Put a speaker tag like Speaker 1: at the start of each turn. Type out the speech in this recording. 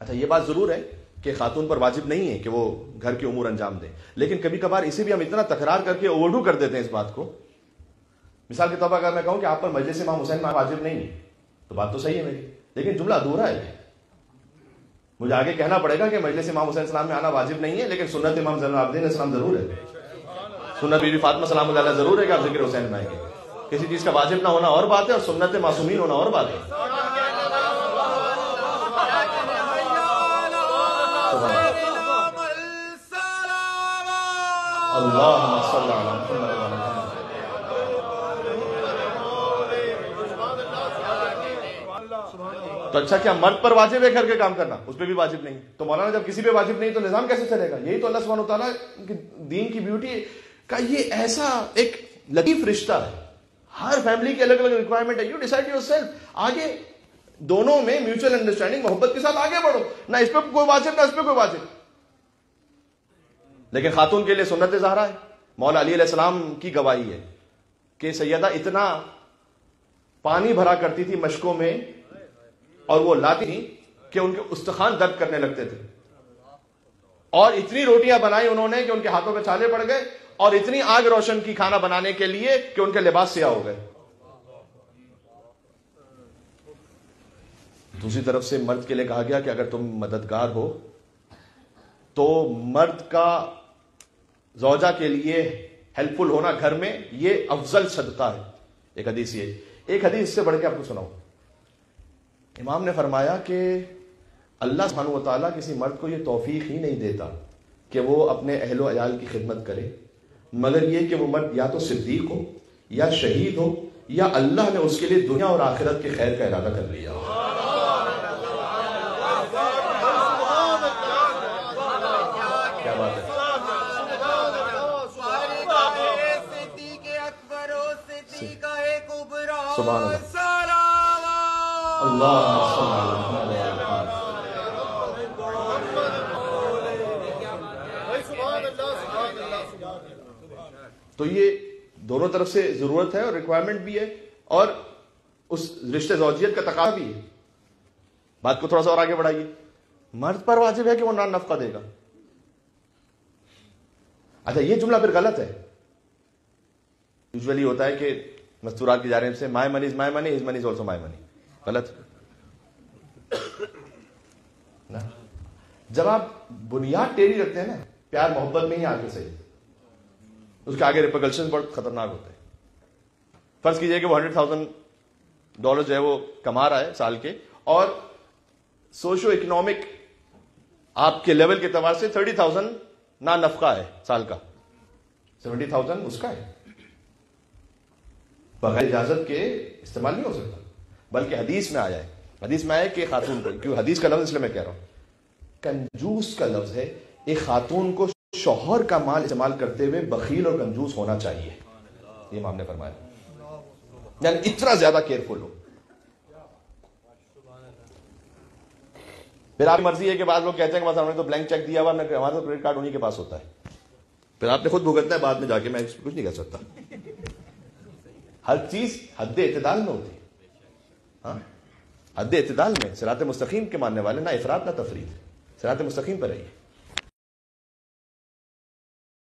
Speaker 1: اچھا یہ بات ضرور ہے کہ خاتون پر واجب نہیں ہے کہ وہ گھر کے امور انجام دے، لیکن کبھی کبھار اسے بھی ہم اتنا تکرار کر کے اوورڈو کر دیتے ہیں اس بات کو. مثال کے طور پر اگر میں کہوں کہ آپ پر مجلس امام حسین میں واجب نہیں ہے تو بات تو صحیح ہے میری، لیکن جملہ ادھورا ہے. مجھے آگے کہنا پڑے گا کہ مجلس امام حسین السلام میں آنا واجب نہیں ہے، لیکن سنت امام زین العابدین علیہ السلام ضرور ہے، سنت بی بی فاطمہ سلام اللہ علیہ ضرور ہے کہ آپ ذکر حسین میں آئیں گے. کسی چیز کا واجب نہ ہونا اور بات ہے، اور سنت معصومین ہونا اور بات ہے. اللہم صلی علی محمد. تو اچھا کیا مرد پر واجب ہے گھر کے کام کرنا؟ اس پہ بھی واجب نہیں. تو مولانا جب کسی پہ واجب نہیں تو نظام کیسے چلے گا؟ یہی تو اللہ سبحانہ وتعالیٰ کی دین کی بیوٹی کا یہ ایسا ایک لطیف رشتہ ہے. ہر فیملی کی الگ الگ ریکوائرمنٹ ہے. You decide your self. آگے دونوں میں میوچل انڈرسٹینڈنگ محبت کے ساتھ آگے بڑھو. نہ اس پہ کوئی واجب نہ اس پہ کوئی واجب. لیکن خاتون کے لیے سنت زہرا ہے. مولا علی علیہ السلام کی گواہی ہے کہ سیدہ اتنا پانی بھرا کرتی تھی مشکوں میں اور وہ لاتی تھی کہ ان کے استخوان درد کرنے لگتے تھے، اور اتنی روٹیاں بنائی انہوں نے کہ ان کے ہاتھوں پہ چھالے پڑ گئے، اور اتنی آگ روشن کی کھانا بنانے کے لیے کہ ان کے لباس سیاہ ہو گئے. دوسری طرف سے مرد کے لیے کہا گیا کہ اگر تم مددگار ہو تو مرد کا زوجہ کے لیے ہیلپ فل ہونا گھر میں یہ افضل صدقہ ہے. ایک حدیث یہ، ایک حدیث اس سے بڑھ کے آپ کو سناؤں. امام نے فرمایا کہ اللہ سبحانہ و تعالیٰ کسی مرد کو یہ توفیق ہی نہیں دیتا کہ وہ اپنے اہل و عیال کی خدمت کرے، مگر یہ کہ وہ مرد یا تو صدیق ہو یا شہید ہو یا اللہ نے اس کے لیے دنیا اور آخرت کے خیر کا ارادہ کر لیا. کیا بات ہے. سبحان اللہ. تو یہ دونوں طرف سے ضرورت ہے اور ریکوائرمنٹ بھی ہے، اور اس رشتے زوجیت کا تقاضا بھی ہے. بات کو تھوڑا سا اور آگے بڑھائیے. مرد پر واجب ہے کہ وہ نان نفقہ دے گا. اچھا یہ جملہ پھر غلط ہے. یوزولی ہوتا ہے کہ مستورات کی جانب سے مائی منی از مائی منی، his money is also my منی. غلط. جب آپ بنیاد ٹیڑھی رکھتے ہیں نا پیار محبت میں ہی آگے صحیح، اس کے آگے ریپرکشن بہت خطرناک ہوتے ہیں. فرض کیجئے کہ وہ $100,000 جو ہے وہ کما رہا ہے سال کے، اور سوشو اکنامک آپ کے لیول کے اعتبار سے 30,000 نا نفقہ ہے سال کا. 70,000 اس کا ہے. بغیر اجازت کے استعمال نہیں ہو سکتا. بلکہ حدیث میں آیا ہے، حدیث میں آیا ہے کہ خاتون کو، کیوں حدیث کا لفظ اس لیے میں کہہ رہا ہوں، کنجوس کا لفظ ہے. ایک خاتون کو شوہر کا مال استعمال کرتے ہوئے بخیل اور کنجوس ہونا چاہیے، یہ امام نے فرمایا. یعنی اتنا زیادہ کیئرفل ہو. پھر آپ کی مرضی ہے کہ بعض لوگ کہتے ہیں کہ ہم نے تو بلینک چیک دیا ہوا، ہمارا تو کریڈٹ کارڈ انہیں کے پاس ہوتا ہے. پھر آپ نے خود بھگتنا ہے بعد میں جا کے، میں کچھ نہیں کر سکتا. ہر چیز حد اعتدال میں ہوتی ہے. ہاں حد اعتدال میں. صراط مستقیم کے ماننے والے نہ افراط نہ تفریط، صراط مستقیم پر رہیے.